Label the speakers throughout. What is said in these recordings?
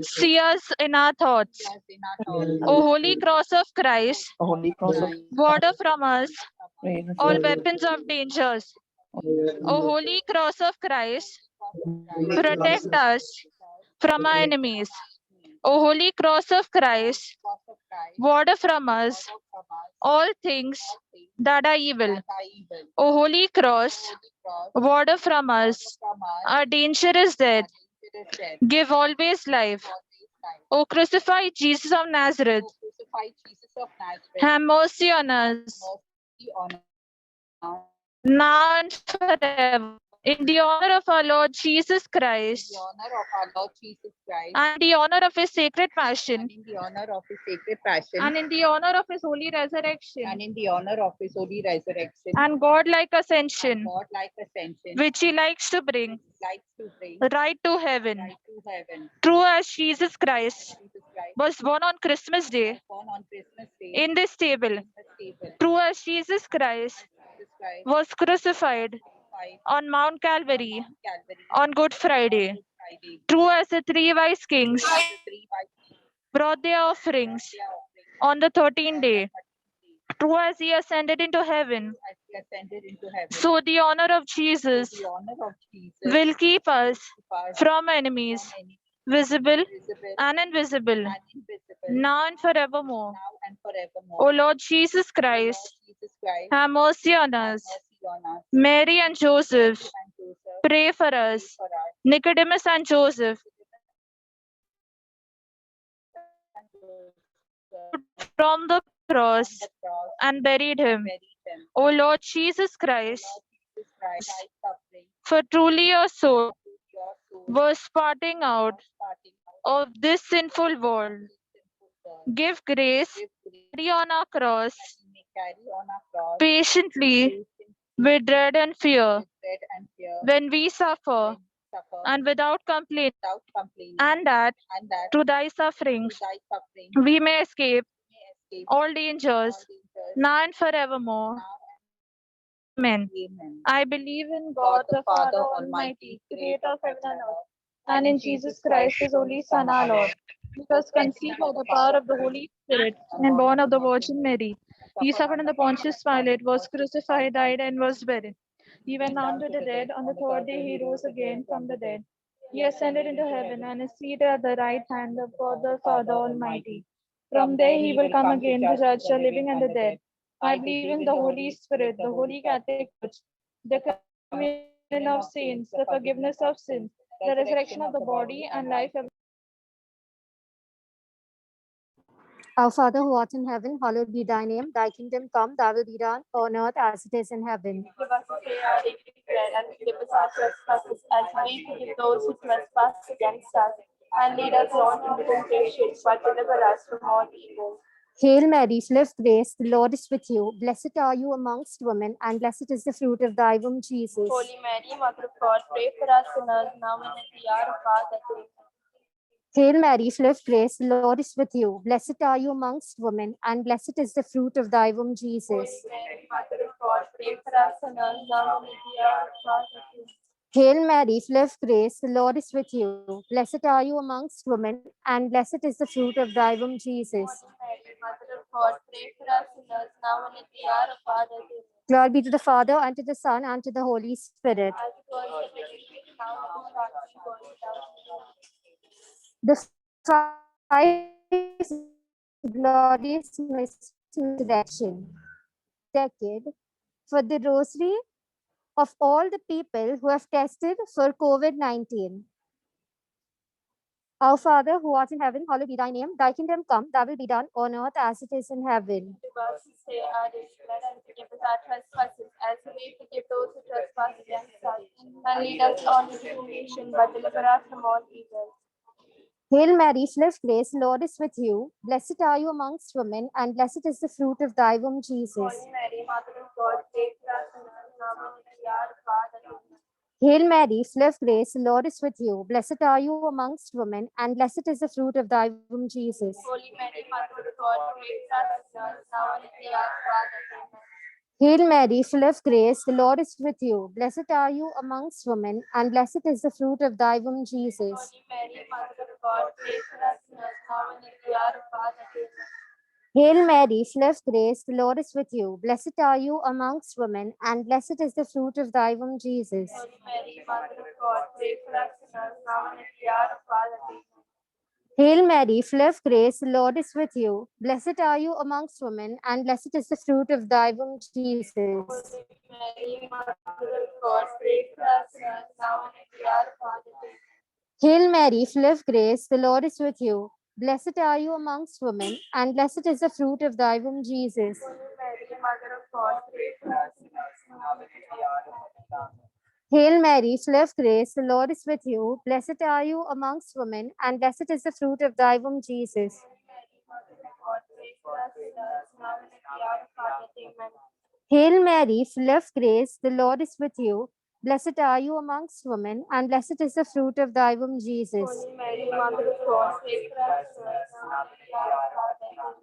Speaker 1: See us in our thoughts. O holy cross of Christ,
Speaker 2: The holy cross of
Speaker 1: water from us
Speaker 2: praise
Speaker 1: all weapons of dangers. O holy cross of Christ, protect us from our enemies. O holy cross of Christ, water from us all things that are evil. O holy cross, water from us our dangerous death. Give always life. O crucified Jesus of Nazareth, have mercy on us now and forever. In the honor of our Lord Jesus Christ and in the honor of his sacred passion and in the honor of his holy resurrection and godlike ascension, which he likes to bring right to heaven. True as Jesus Christ was born on Christmas Day in this stable. True as Jesus Christ was crucified on Mount Calvary on Good Friday. True as the three wise kings brought their offerings on the 13th day. True as he ascended into heaven. So the honor of Jesus will keep us from enemies, visible and invisible, now and forevermore. O Lord Jesus Christ, have mercy on us. Mary and Joseph, pray for us. Nicodemus and Joseph, from the cross and buried him. O Lord Jesus Christ, for truly your soul was parting out of this sinful world. Give grace carry on our cross patiently with dread and fear when we suffer and without complaint, and that through thy sufferings we may escape all dangers now and forevermore. Amen. I believe in God the Father Almighty, creator of heaven and earth, and in Jesus Christ, his only Son, our Lord, who was conceived by the power of the Holy Spirit and born of the Virgin Mary. He suffered under Pontius Pilate, was crucified, died, and was buried. He went down to the dead. On the third day, he rose again from the dead. He ascended into heaven and is seated at the right hand of God the Father Almighty. From there, he will come again to judge the living and the dead. I believe in the Holy Spirit, the Holy Catholic Church, the communion of saints, the forgiveness of sins, the resurrection of the body, and life everlasting.
Speaker 3: Our Father who art in heaven, hallowed be thy name. Thy kingdom come, thy will be done on earth as it is in heaven.
Speaker 4: Give us today our daily bread, and forgive us our trespasses, as we forgive those who trespass against us. And lead us not into temptation, but deliver us from all evil.
Speaker 3: Hail Mary, full of grace, the Lord is with you. Blessed are you amongst women, and blessed is the fruit of thy womb, Jesus.
Speaker 4: Holy Mary, Mother of God, pray for us sinners, now and at the hour of our death. Amen.
Speaker 3: Hail Mary, full of grace, the Lord is with you. Blessed are you amongst women, and blessed is the fruit of thy womb, Jesus.
Speaker 4: Holy Mary, Mother of God, pray for us sinners, now and at the hour of our death. Amen.
Speaker 3: Hail Mary, full of grace, the Lord is with you. Blessed are you amongst women, and blessed is the fruit of thy womb, Jesus.
Speaker 4: Holy Mary, Mother of God, pray for us sinners, now and at the hour of our death. Amen.
Speaker 3: Glory be to the Father, and to the Son, and to the Holy Spirit.
Speaker 4: As it was in the beginning, now and shall be, world without end.
Speaker 3: The five glorious mysteries of resurrection. Decade for the rosary of all the people who have tested for COVID-19. Our Father who art in heaven, hallowed be thy name. Thy kingdom come, thy will be done on earth as it is in heaven.
Speaker 4: Give us this day our daily bread, and forgive us our trespasses, as we forgive those who trespass against us. And lead us not into temptation, but deliver us from all evil.
Speaker 3: Hail Mary, full of grace, the Lord is with you. Blessed are you amongst women, and blessed is the fruit of thy womb, Jesus.
Speaker 4: Holy Mary, Mother of God, pray for us sinners, now and at the hour of our death. Amen.
Speaker 3: Hail Mary, full of grace, the Lord is with you. Blessed are you amongst women, and blessed is the fruit of thy womb, Jesus.
Speaker 4: Holy Mary, Mother of God, pray for us sinners, now and at the hour of our death. Amen.
Speaker 3: Hail Mary, full of grace, the Lord is with you. Blessed are you amongst women, and blessed is the fruit of thy womb, Jesus.
Speaker 4: Holy Mary, Mother of God, pray for us sinners, now and at the hour of our death.
Speaker 3: Hail Mary, full of grace, the Lord is with you. Blessed are you amongst women, and blessed is the fruit of thy womb, Jesus.
Speaker 4: Holy Mary, Mother of God, pray for us sinners, now and at the hour of our death.
Speaker 3: Hail Mary, full of grace, the Lord is with you. Blessed are you amongst women, and blessed is the fruit of thy womb, Jesus.
Speaker 4: Holy Mary, Mother of God, pray for us sinners, now and at the hour of our death.
Speaker 3: Hail Mary, full of grace, the Lord is with you. Blessed are you amongst women, and blessed is the fruit of thy womb, Jesus.
Speaker 4: Holy Mary, Mother of God, pray for us sinners, now and at the hour of our death.
Speaker 3: Hail Mary, full of grace, the Lord is with you. Blessed are you amongst women, and blessed is the fruit of thy womb, Jesus.
Speaker 4: Mary, Mother of God, pray for us sinners, now and at the hour of our death. Amen.
Speaker 3: Hail Mary, full of grace, the Lord is with you. Blessed are you amongst women, and blessed is the fruit of thy womb, Jesus.
Speaker 4: Holy Mary, Mother of God, pray for us sinners, now and at the hour of our death. Amen.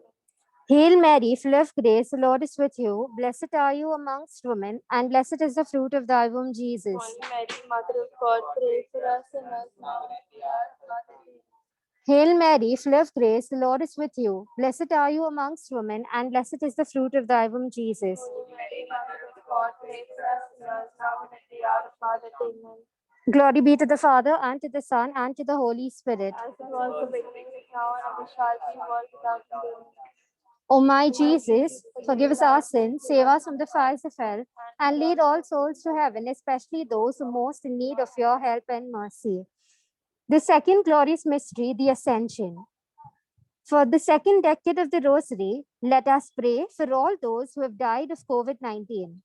Speaker 3: Hail Mary, full of grace, the Lord is with you. Blessed are you amongst women, and blessed is the fruit of thy womb, Jesus.
Speaker 4: Holy Mary, Mother of God, pray for us sinners, now and at the hour of our death. Amen.
Speaker 3: Hail Mary, full of grace, the Lord is with you. Blessed are you amongst women, and blessed is the fruit of thy womb, Jesus.
Speaker 4: Holy Mary, Mother of God, pray for us sinners, now and at the hour of our death. Amen.
Speaker 3: Glory be to the Father, and to the Son, and to the Holy Spirit.
Speaker 4: As it was the beginning, is now, and ever shall be, world without end.
Speaker 3: O my Jesus, forgive us our sins, save us from the fires of hell, and lead all souls to heaven, especially those who most in need of your help and mercy. The second glorious mystery, the Ascension. For the second decade of the Rosary, let us pray for all those who have died of COVID-19.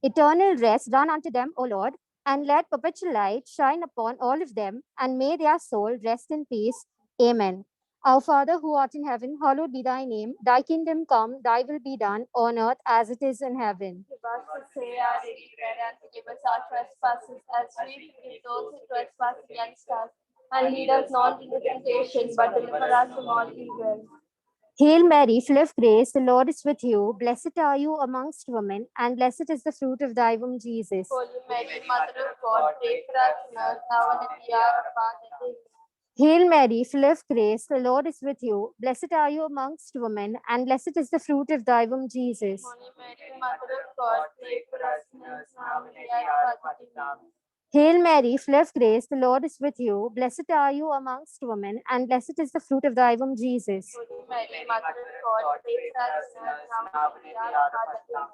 Speaker 3: Eternal rest run unto them, O Lord, and let perpetual light shine upon all of them, and may their soul rest in peace. Amen. Our Father who art in heaven, hallowed be thy name. Thy kingdom come, thy will be done on earth as it is in heaven.
Speaker 4: Give us this day our daily bread, and forgive us our trespasses, as we forgive those who trespass against us. And lead us not into temptation, but deliver us from all evil.
Speaker 3: Hail Mary, full of grace, the Lord is with you. Blessed are you amongst women, and blessed is the fruit of thy womb, Jesus.
Speaker 4: Holy Mary, Mother of God, pray for us sinners, now and at the hour of our death. Amen.
Speaker 3: Hail Mary, full of grace, the Lord is with you. Blessed are you amongst women, and blessed is the fruit of thy womb, Jesus.
Speaker 4: Holy Mary, Mother of God, pray for us sinners, now and at the hour of our death. Amen.
Speaker 3: Hail Mary, full of grace, the Lord is with you. Blessed are you amongst women, and blessed is the fruit of thy womb, Jesus.
Speaker 4: Holy Mary, Mother of God, pray for us sinners, now and at the hour of our death. Amen.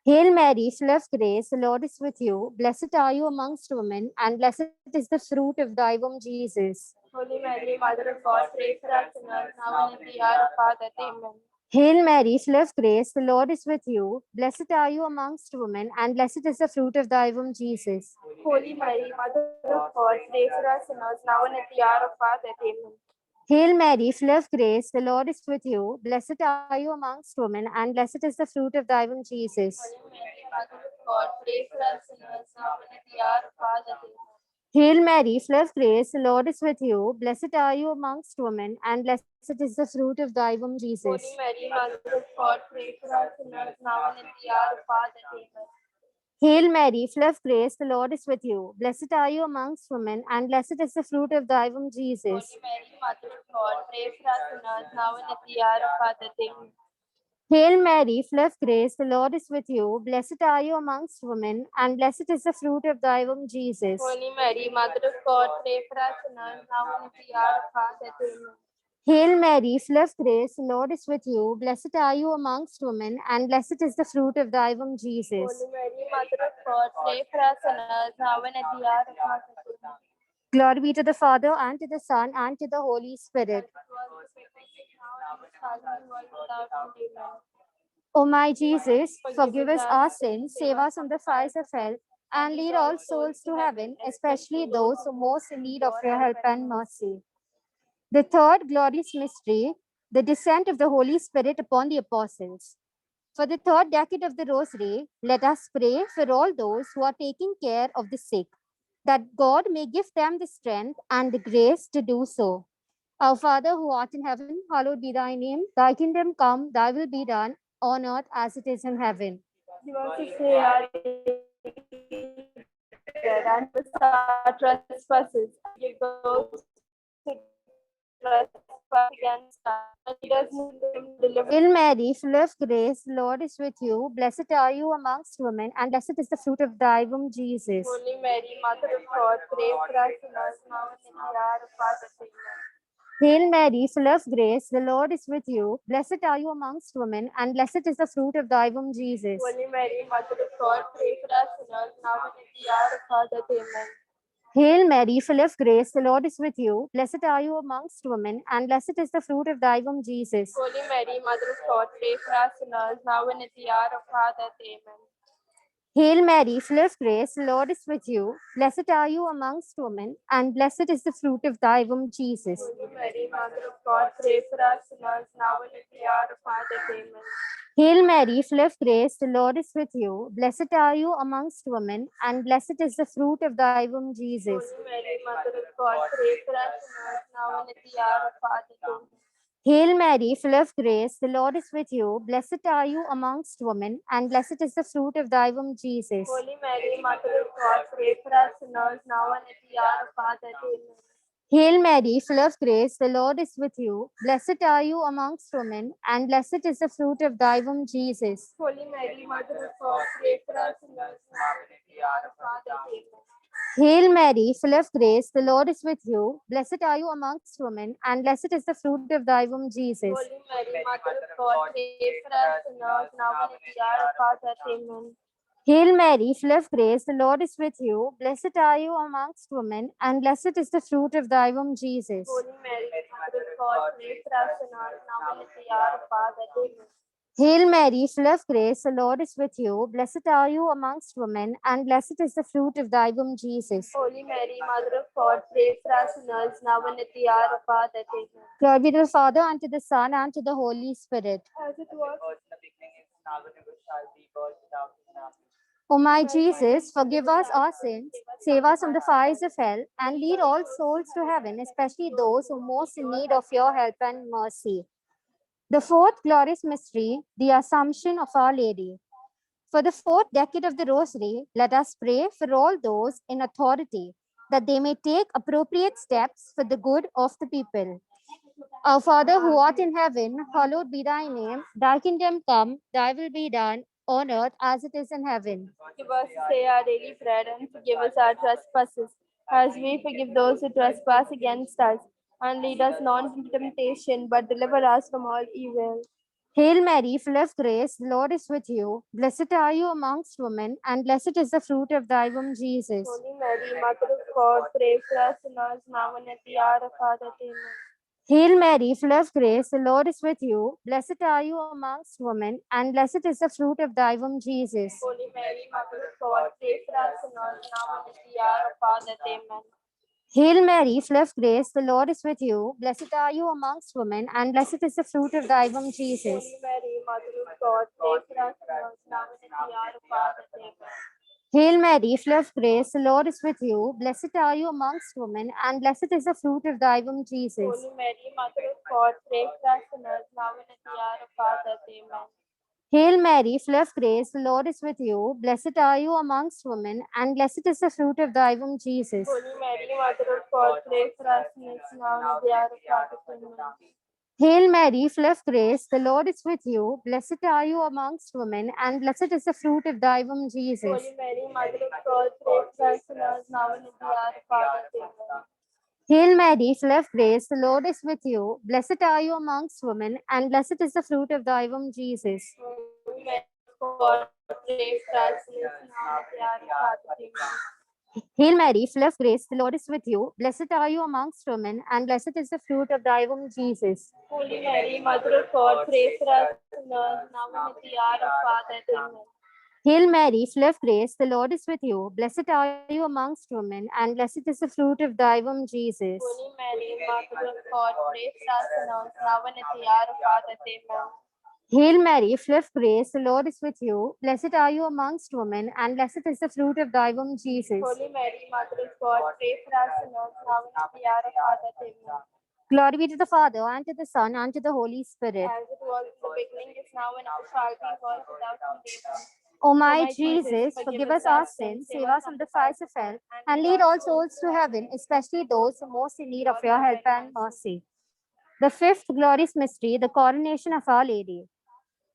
Speaker 3: Hail Mary, full of grace, the Lord is with you. Blessed are you amongst women, and blessed is the fruit of thy womb, Jesus.
Speaker 4: Holy Mary, Mother of God, pray for us sinners, now and at the hour of our death. Amen.
Speaker 3: Hail Mary, full of grace, the Lord is with you. Blessed are you amongst women, and blessed is the fruit of thy womb, Jesus.
Speaker 4: Holy Mary, Mother of God, pray for us sinners, now and at the hour of our death. Amen.
Speaker 3: Hail Mary, full of grace, the Lord is with you. Blessed are you amongst women, and blessed is the fruit of thy womb, Jesus.
Speaker 4: Holy Mary, Mother of God, pray for us sinners, now and at the hour of our death. Amen.
Speaker 3: Hail Mary, full of grace, the Lord is with you. Blessed are you amongst women, and blessed is the fruit of thy womb, Jesus.
Speaker 4: Holy Mary, Mother of God, pray for us sinners, now and at the hour of our death. Amen.
Speaker 3: Hail Mary, full of grace, the Lord is with you. Blessed are you amongst women, and blessed is the fruit of thy womb, Jesus.
Speaker 4: Holy Mary, Mother of God, pray for us sinners, now and at the hour of our death. Amen.
Speaker 3: Hail Mary, full of grace, the Lord is with you. Blessed are you amongst women, and blessed is the fruit of thy womb, Jesus.
Speaker 4: Holy Mary, Mother of God, pray for us sinners, now and at the hour of our death. Amen.
Speaker 3: Hail Mary, full of grace, the Lord is with you. Blessed are you amongst women, and blessed is the fruit of thy womb, Jesus.
Speaker 4: Holy Mary, Mother of God, pray for us sinners, now and at the hour of our death. Amen.
Speaker 3: Glory be to the Father, and to the Son, and to the Holy Spirit. O my Jesus, forgive us our sins, save us from the fires of hell, and lead all souls to heaven, especially those who most in need of your help and mercy. The third glorious mystery, the descent of the Holy Spirit upon the apostles. For the third decade of the Rosary, let us pray for all those who are taking care of the sick, that God may give them the strength and the grace to do so. Our Father who art in heaven, hallowed be thy name. Thy kingdom come, thy will be done on earth as it is in heaven.
Speaker 4: Give us this day our daily bread, and forgive us our trespasses, and give those who trespass against us. And lead us not into temptation, deliver
Speaker 3: Hail Mary, full of grace, the Lord is with you. Blessed are you amongst women, and blessed is the fruit of thy womb, Jesus.
Speaker 4: Holy Mary, Mother of God, pray for us sinners now and in the hour of our death. Amen.
Speaker 3: Hail Mary, full of grace, the Lord is with you. Blessed are you amongst women, and blessed is the fruit of thy womb, Jesus.
Speaker 4: Holy Mary, Mother of God, pray for us sinners now and in the hour of our death. Amen.
Speaker 3: Hail Mary, full of grace, the Lord is with you. Blessed are you amongst women, and blessed is the fruit of thy womb, Jesus.
Speaker 4: Holy Mary, Mother of God, pray for us sinners now and at the hour of our death. Amen.
Speaker 3: Hail Mary, full of grace, the Lord is with you. Blessed are you amongst women, and blessed is the fruit of thy womb, Jesus.
Speaker 4: Holy Mary, Mother of God, pray for us sinners now and at the hour of our death. Amen.
Speaker 3: Hail Mary, full of grace, the Lord is with you. Blessed are you amongst women, and blessed is the fruit of thy womb, Jesus.
Speaker 4: Holy Mary, Mother of God, pray for us sinners now and at the hour of our death. Amen.
Speaker 3: Hail Mary, full of grace, the Lord is with you. Blessed are you amongst women, and blessed is the fruit of thy womb, Jesus.
Speaker 4: Holy Mary, Mother of God, pray for us sinners now and at the hour of our death. Amen.
Speaker 3: Hail Mary, full of grace, the Lord is with you. Blessed are you amongst women, and blessed is the fruit of thy womb, Jesus.
Speaker 4: Holy Mary, Mother of God, pray for us sinners now and at the hour of our death. Amen.
Speaker 3: Hail Mary, full of grace, the Lord is with you. Blessed are you amongst women, and blessed is the fruit of thy womb, Jesus.
Speaker 4: Holy Mary, Mother of God, pray for us sinners now and at the hour of our death. Amen.
Speaker 3: Hail Mary, full of grace, the Lord is with you. Blessed are you amongst women, and blessed is the fruit of thy womb, Jesus.
Speaker 4: Holy Mary, Mother of God, pray for us sinners now and at the hour of our death. Amen.
Speaker 3: Hail Mary, full of grace, the Lord is with you. Blessed are you amongst women, and blessed is the fruit of thy womb, Jesus.
Speaker 4: Holy Mary, Mother of God, pray for us sinners now and at the hour of our death. Amen.
Speaker 3: Glory be to the Father, and to the Son, and to the Holy Spirit.
Speaker 4: As it was
Speaker 2: in the beginning, is now, and ever shall be, world without end.
Speaker 3: O my Jesus, forgive us our sins, save us from the fires of hell, and lead all souls to heaven, especially those who are most in need of your help and mercy. The fourth glorious mystery, the Assumption of Our Lady. For the fourth decade of the Rosary, let us pray for all those in authority, that they may take appropriate steps for the good of the people. Our Father who art in heaven, hallowed be thy name. Thy kingdom come, thy will be done, on earth as it is in heaven.
Speaker 4: Give us this day our daily bread, and forgive us our trespasses, as we forgive those who trespass against us. And lead us not into temptation, but deliver us from all evil.
Speaker 3: Hail Mary, full of grace, the Lord is with you. Blessed are you amongst women, and blessed is the fruit of thy womb, Jesus.
Speaker 4: Holy Mary, Mother of God, pray for us sinners now and at the hour of our death. Amen.
Speaker 3: Hail Mary, full of grace, the Lord is with you. Blessed are you amongst women, and blessed is the fruit of thy womb, Jesus.
Speaker 4: Holy Mary, Mother of God, pray for us sinners now and at the hour of our death. Amen.
Speaker 3: Hail Mary, full of grace, the Lord is with you. Blessed are you amongst women, and blessed is the fruit of thy womb, Jesus.
Speaker 4: Holy Mary, Mother of God, pray for us sinners now and at the hour of our death. Amen.
Speaker 3: Hail Mary, full of grace, the Lord is with you. Blessed are you amongst women, and blessed is the fruit of thy womb, Jesus.
Speaker 4: Holy Mary, Mother of God, pray for us sinners now and at the hour of our death. Amen.
Speaker 3: Hail Mary, full of grace, the Lord is with you. Blessed are you amongst women, and blessed is the fruit of thy womb, Jesus.
Speaker 4: Holy Mary, Mother of God, pray for us sinners now and at the hour of our death. Amen.
Speaker 3: Hail Mary, full of grace, the Lord is with you. Blessed are you amongst women, and blessed is the fruit of thy womb, Jesus.
Speaker 4: Holy Mary, Mother of God, pray for us sinners now and at the hour of our death. Amen.
Speaker 3: Hail Mary, full of grace, the Lord is with you. Blessed are you amongst women, and blessed is the fruit of thy womb, Jesus.
Speaker 4: Holy Mary, God, pray for us sinners now and at the hour of our death. Amen.
Speaker 3: Hail Mary, full of grace, the Lord is with you. Blessed are you amongst women, and blessed is the fruit of thy womb, Jesus.
Speaker 4: Holy Mary, Mother of God, pray for us sinners now and at the hour of our death. Amen.
Speaker 3: Hail Mary, full of grace, the Lord is with you. Blessed are you amongst women, and blessed is the fruit of thy womb, Jesus.
Speaker 4: Holy Mary, Mother of God, pray for us sinners now and at the hour of our death. Amen.
Speaker 3: Hail Mary, full of grace, the Lord is with you. Blessed are you amongst women, and blessed is the fruit of thy womb, Jesus.
Speaker 4: Holy Mary, Mother of God, pray for us sinners now and at the hour of our death. Amen.
Speaker 3: Glory be to the Father, and to the Son, and to the Holy Spirit.
Speaker 4: As it was in the beginning, is now, and ever shall be, world without end. Amen.
Speaker 3: O my Jesus, forgive us our sins, save us from the fires of hell, and lead all souls to heaven, especially those most in need of your help and mercy. The fifth glorious mystery, the coronation of Our Lady.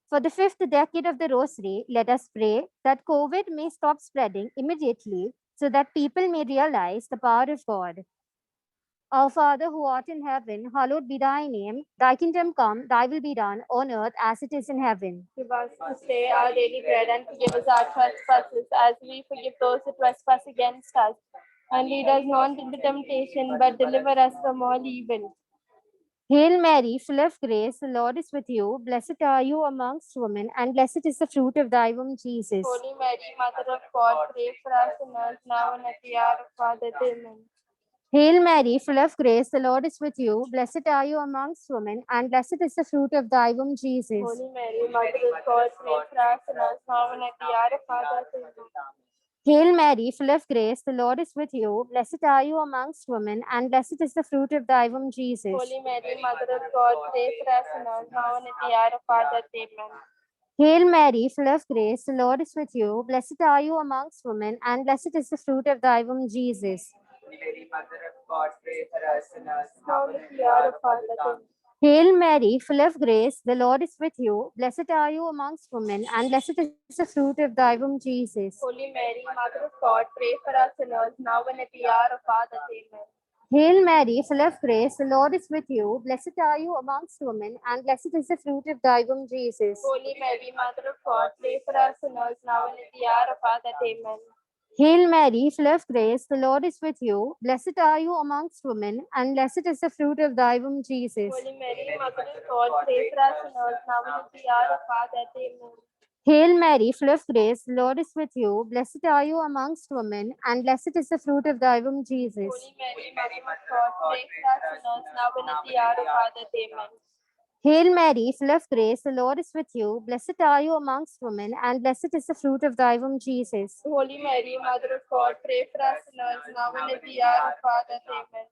Speaker 3: For the fifth decade of the Rosary, let us pray that COVID may stop spreading immediately so that people may realize the power of God. Our Father who art in heaven, hallowed be thy name. Thy kingdom come, thy will be done on earth as it is in heaven.
Speaker 4: Give us this day our daily bread, and forgive us our trespasses, as we forgive those who trespass against us. And lead us not into temptation, but deliver us from all evil.
Speaker 3: Hail Mary, full of grace, the Lord is with you. Blessed are you amongst women, and blessed is the fruit of thy womb, Jesus.
Speaker 4: Holy Mary, Mother of God, pray for us sinners, now and at the hour of our death. Amen.
Speaker 3: Hail Mary, full of grace, the Lord is with you. Blessed are you amongst women, and blessed is the fruit of thy womb, Jesus.
Speaker 4: Holy Mary, Mother of God, pray for us sinners, now and at the hour of our death. Amen.
Speaker 3: Hail Mary, full of grace, the Lord is with you. Blessed are you amongst women, and blessed is the fruit of thy womb, Jesus.
Speaker 4: Holy Mary, Mother of God, pray for us sinners, now and at the hour of our death. Amen.
Speaker 3: Hail Mary, full of grace, the Lord is with you. Blessed are you amongst women, and blessed is the fruit of thy womb, Jesus.
Speaker 2: Holy Mary, Mother of God, pray for us sinners,
Speaker 4: Now and at the hour of our death. Amen.
Speaker 3: Hail Mary, full of grace, the Lord is with you. Blessed are you amongst women, and blessed is the fruit of thy womb, Jesus.
Speaker 4: Holy Mary, Mother of God, pray for us sinners, now and at the hour of our death. Amen.
Speaker 3: Hail Mary, full of grace, the Lord is with you. Blessed are you amongst women, and blessed is the fruit of thy womb, Jesus.
Speaker 4: Holy Mary, Mother of God, pray for us sinners, now and at the hour of our death. Amen.
Speaker 3: Hail Mary, full of grace, the Lord is with you. Blessed are you amongst women, and blessed is the fruit of thy womb, Jesus.
Speaker 4: Holy Mary, Mother of God, pray for us sinners, now and at the hour of our death. Amen.
Speaker 3: Hail Mary, full of grace, the Lord is with you. Blessed are you amongst women, and blessed is the fruit of thy womb, Jesus.
Speaker 4: Holy Mary, Mother of God, pray for us sinners, now and at the hour of our death. Amen.
Speaker 3: Hail Mary, full of grace, the Lord is with you. Blessed are you amongst women, and blessed is the fruit of thy womb, Jesus.
Speaker 4: Holy Mary, Mother of God, pray for us sinners, now and at the hour of our death. Amen.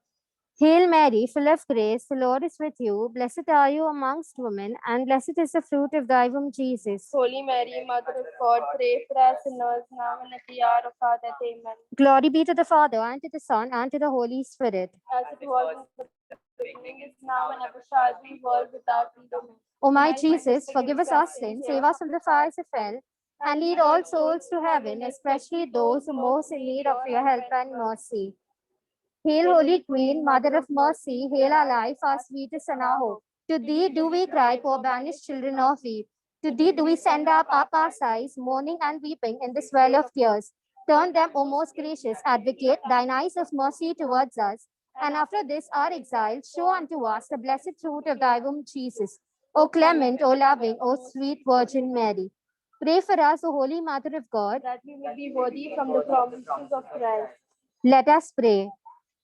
Speaker 3: Hail Mary, full of grace, the Lord is with you. Blessed are you amongst women, and blessed is the fruit of thy womb, Jesus.
Speaker 4: Holy Mary, Mother of God, pray for us sinners, now and at the hour of our death. Amen.
Speaker 3: Glory be to the Father, and to the Son, and to the Holy Spirit.
Speaker 4: As it was in the beginning, is now, and ever shall be, world without end. Amen.
Speaker 3: O my Jesus, forgive us our sins, save us from the fires of hell, and lead all souls to heaven, especially those who most in need of your help and mercy. Hail, Holy Queen, Mother of Mercy, hail our life, our sweetest and our hope. To thee do we cry, poor banished children of Eve. To thee do we send up our sighs, mourning and weeping in this vale of tears. Turn them, O most gracious Advocate, thine eyes of mercy towards us, and after this our exile, show unto us the blessed fruit of thy womb, Jesus. O clement, O loving, O sweet Virgin Mary. Pray for us, O Holy Mother of God,
Speaker 4: That we may be worthy from the promises of Christ.
Speaker 3: let us pray.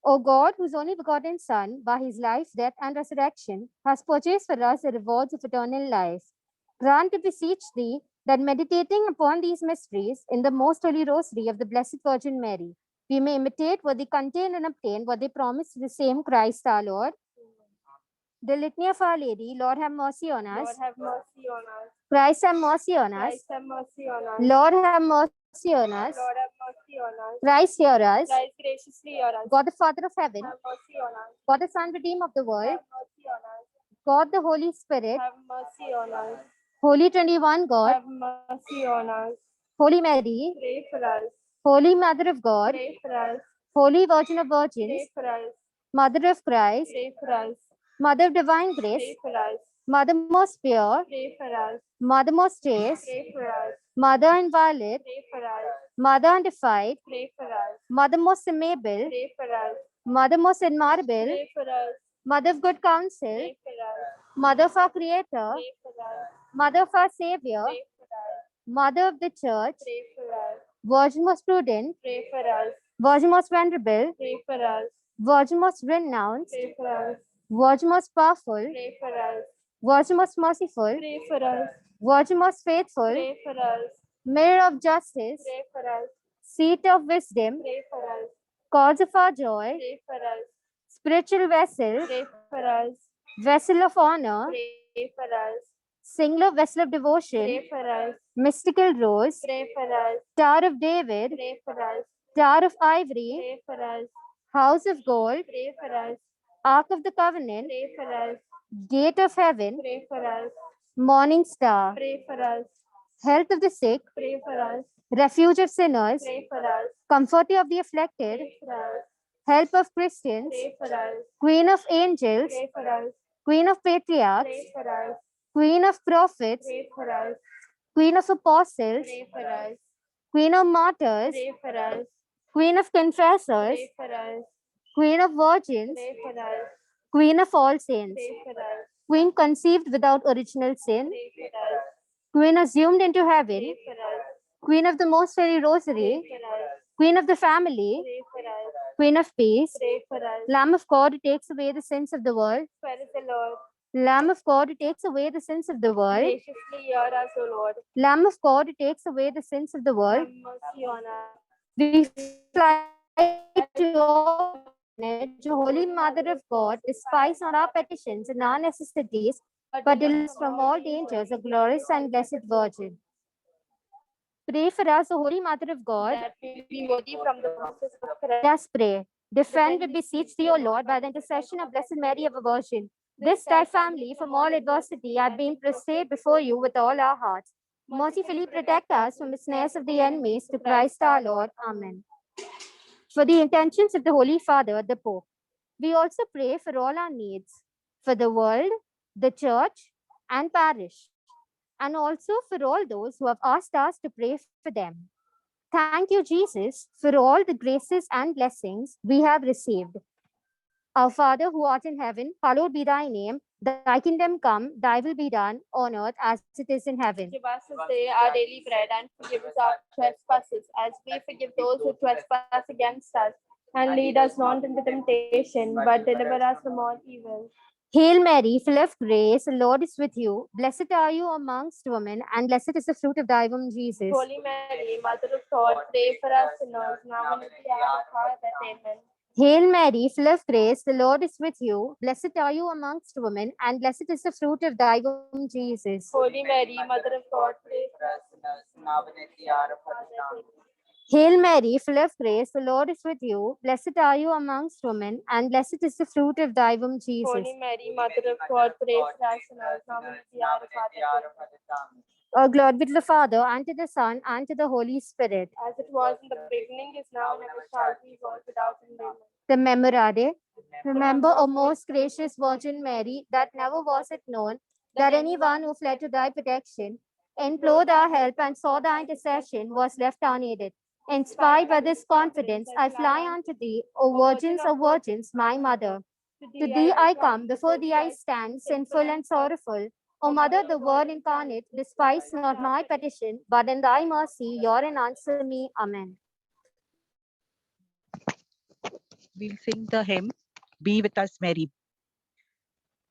Speaker 3: O God, whose only begotten Son, by his life, death, and resurrection, has purchased for us the rewards of eternal life, grant, to beseech thee, that meditating upon these mysteries in the most holy rosary of the Blessed Virgin Mary, we may imitate what they contain and obtain what they promise to the same Christ our Lord. The Litany of Our Lady. Lord, have mercy on us.
Speaker 4: Lord, have mercy on us.
Speaker 3: Christ, have mercy on us.
Speaker 4: Christ, have mercy on us.
Speaker 3: Lord, have mercy on us.
Speaker 4: Lord, have mercy on us.
Speaker 3: Christ, hear us.
Speaker 4: Christ, graciously hear us.
Speaker 3: God, the Father of heaven,
Speaker 4: Have mercy on us.
Speaker 3: God, the Son, Redeemer of the world,
Speaker 4: Have mercy on us.
Speaker 3: God, the Holy Spirit,
Speaker 4: Have mercy on us.
Speaker 3: Holy Trinity One God,
Speaker 4: Have mercy on us.
Speaker 3: Holy Mary,
Speaker 4: Pray for us.
Speaker 3: Holy Mother of God,
Speaker 4: Pray for us.
Speaker 3: Holy Virgin of Virgins,
Speaker 4: Pray for us.
Speaker 3: Mother of Christ,
Speaker 4: Pray for us.
Speaker 3: Mother of Divine Grace,
Speaker 4: Pray for us.
Speaker 3: Mother most pure,
Speaker 4: Pray for us.
Speaker 3: Mother most chaste,
Speaker 4: Pray for us.
Speaker 3: Mother inviolate,
Speaker 4: Pray for us.
Speaker 3: Mother undefiled,
Speaker 4: Pray for us.
Speaker 3: Mother most amiable,
Speaker 4: Pray for us.
Speaker 3: Mother most admirable,
Speaker 4: Pray for us.
Speaker 3: Mother of good counsel,
Speaker 4: Pray for us.
Speaker 3: Mother of our Creator,
Speaker 4: Pray for us.
Speaker 3: Mother of our Savior,
Speaker 4: Pray for us.
Speaker 3: Mother of the Church,
Speaker 4: Pray for us.
Speaker 3: Virgin most prudent,
Speaker 4: Pray for us.
Speaker 3: Virgin most venerable,
Speaker 4: Pray for us.
Speaker 3: Virgin most renounced,
Speaker 4: Pray for us.
Speaker 3: Virgin most powerful,
Speaker 4: Pray for us.
Speaker 3: Virgin most merciful,
Speaker 4: Pray for us.
Speaker 3: Virgin most faithful,
Speaker 4: Pray for us.
Speaker 3: Mirror of justice,
Speaker 4: Pray for us.
Speaker 3: Seat of wisdom,
Speaker 4: Pray for us.
Speaker 3: cause of our joy,
Speaker 4: Pray for us.
Speaker 3: spiritual vessel,
Speaker 4: Pray for us.
Speaker 3: vessel of honor,
Speaker 4: Pray for us.
Speaker 3: Singular vessel of devotion,
Speaker 4: pray for us,
Speaker 3: mystical rose,
Speaker 4: pray for us,
Speaker 3: Tower of David,
Speaker 4: pray for us,
Speaker 3: Tower of Ivory,
Speaker 4: pray for us,
Speaker 3: House of Gold,
Speaker 4: pray for us,
Speaker 3: Ark of the Covenant,
Speaker 4: pray for us,
Speaker 3: Gate of Heaven,
Speaker 4: pray for us,
Speaker 3: Morning Star,
Speaker 4: pray for us,
Speaker 3: Health of the Sick,
Speaker 4: pray for us,
Speaker 3: Refuge of Sinners,
Speaker 4: pray for us,
Speaker 3: Comforter of the Afflicted,
Speaker 4: pray for us,
Speaker 3: Help of Christians,
Speaker 4: pray for us,
Speaker 3: Queen of Angels,
Speaker 4: pray for us,
Speaker 3: Queen of Patriarchs,
Speaker 4: pray for us,
Speaker 3: Queen of Prophets,
Speaker 4: pray for us,
Speaker 3: Queen of Apostles,
Speaker 4: pray for us,
Speaker 3: Queen of Martyrs,
Speaker 4: pray for us,
Speaker 3: Queen of Confessors,
Speaker 4: pray for us,
Speaker 3: Queen of Virgins,
Speaker 4: pray for us,
Speaker 3: Queen of all saints,
Speaker 4: pray for us,
Speaker 3: Queen conceived without original sin,
Speaker 4: pray for us,
Speaker 3: Queen assumed into heaven,
Speaker 4: pray for us,
Speaker 3: Queen of the Most Holy Rosary,
Speaker 4: pray for us,
Speaker 3: Queen of the Family,
Speaker 4: pray for us,
Speaker 3: Queen of Peace,
Speaker 4: pray for us.
Speaker 3: Lamb of God who takes away the sins of the world,
Speaker 4: Where is the Lord?
Speaker 3: Lamb of God who takes away the sins of the world,
Speaker 4: Graciously hear us, O Lord.
Speaker 3: Lamb of God who takes away the sins of the world,
Speaker 4: Have mercy on us.
Speaker 3: we fly to your patronage, O Holy Mother of God, despise not our petitions and our necessities, but deliver us from all dangers, O glorious and blessed Virgin. Pray for us, O Holy Mother of God.
Speaker 4: That we be worthy from the promises of Christ.
Speaker 3: Let us pray. Defend, we beseech thee, O Lord, by the intercession of Blessed Mary, ever Virgin. This thy family, from all adversity, hath been prostrate before you with all our hearts. Mercifully protect us from the snares of the enemies, to Christ our Lord. Amen. For the intentions of the Holy Father, the Pope, we also pray for all our needs, for the world, the church, and parish, and also for all those who have asked us to pray for them. Thank you, Jesus, for all the graces and blessings we have received. Our Father who art in heaven, hallowed be thy name. Thy kingdom come, thy will be done on earth as it is in heaven.
Speaker 4: Give us this day our daily bread, and forgive us our trespasses, as we forgive those who trespass against us. And lead us not into temptation, but deliver us from all evil.
Speaker 3: Hail Mary, full of grace, the Lord is with you. Blessed are you amongst women, and blessed is the fruit of thy womb, Jesus.
Speaker 4: Holy Mary, Mother of God, pray for us sinners, now and at the hour of our death. Amen.
Speaker 3: Hail Mary, full of grace, the Lord is with you. Blessed are you amongst women, and blessed is the fruit of thy womb, Jesus.
Speaker 4: Holy Mary, Mother of God, pray for us
Speaker 2: sinners, now and at the hour of our death.
Speaker 3: Hail Mary, full of grace, the Lord is with you. Blessed are you amongst women, and blessed is the fruit of thy womb, Jesus.
Speaker 4: Holy Mary, Mother of God, pray for us sinners, now and at the hour of our death.
Speaker 3: O glory be to the Father, and to the Son, and to the Holy Spirit.
Speaker 4: As it was in the beginning, is now, and ever shall be, world without end. Amen.
Speaker 3: The Memorare. Remember, O most gracious Virgin Mary, that never was it known that anyone who fled to thy protection, implored our help, and sought thy intercession was left unaided. Inspired by this confidence, I fly unto thee, O Virgins of Virgins, my Mother. To thee I come, before thee I stand, sinful and sorrowful. O Mother, the Word incarnate, despise not my petition, but in thy mercy hear and answer me. Amen.
Speaker 5: We'll sing the hymn, Be With Us, Mary.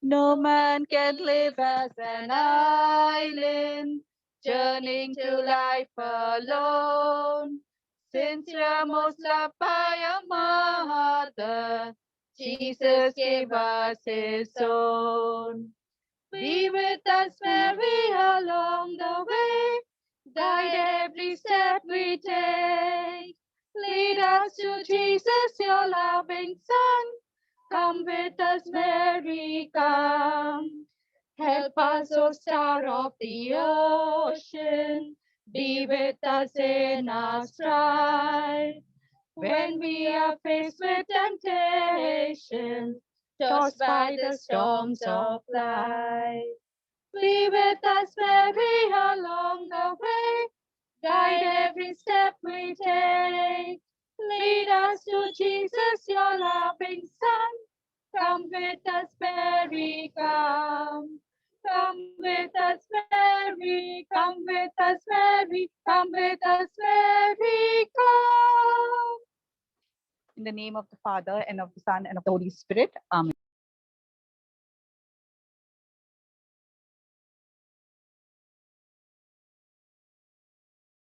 Speaker 5: No man can live as an island, journeying to life alone. Since you're most loved by your mother, Jesus gave us his own. Be with us, Mary, along the way, guide every step we take. Lead us to Jesus, your loving Son. Come with us, Mary, come. Help us, O star of the ocean. Be with us in our strife. When we are faced with temptation, tossed by the storms of life. Be with us, Mary, along the way. Guide every step we take. Lead us to Jesus, your loving Son. Come with us, Mary, come. Come with us, Mary, come with us, Mary, come with us, Mary, come. In the name of the Father, and of the Son, and of the Holy Spirit. Amen.